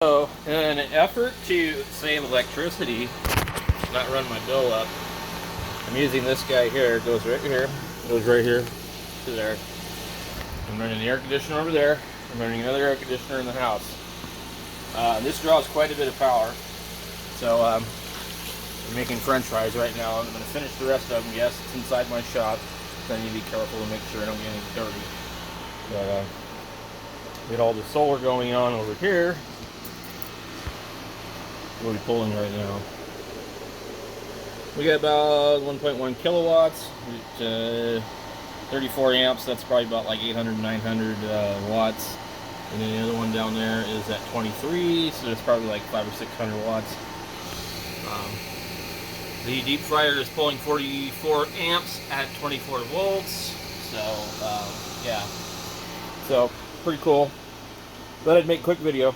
So, in an effort to save electricity, not run my bill up, I'm using this guy here. It goes right here. Goes right here to there. I'm running the air conditioner over there. I'm running another air conditioner in the house. This draws quite a bit of power. So I'm making French fries right now. I'm going to finish the rest of them. Yes, it's inside my shop. So I need to be careful to make sure I don't get any dirty. But get all the solar going on over here. What are we pulling right now? We got about 1.1 kilowatts, 34 amps. That's probably about like 800, 900 watts. And then the other one down there is at 23, so it's probably like 500 or 600 watts. The deep fryer is pulling 44 amps at 24 volts. So yeah, so pretty cool. Thought I'd make a quick video.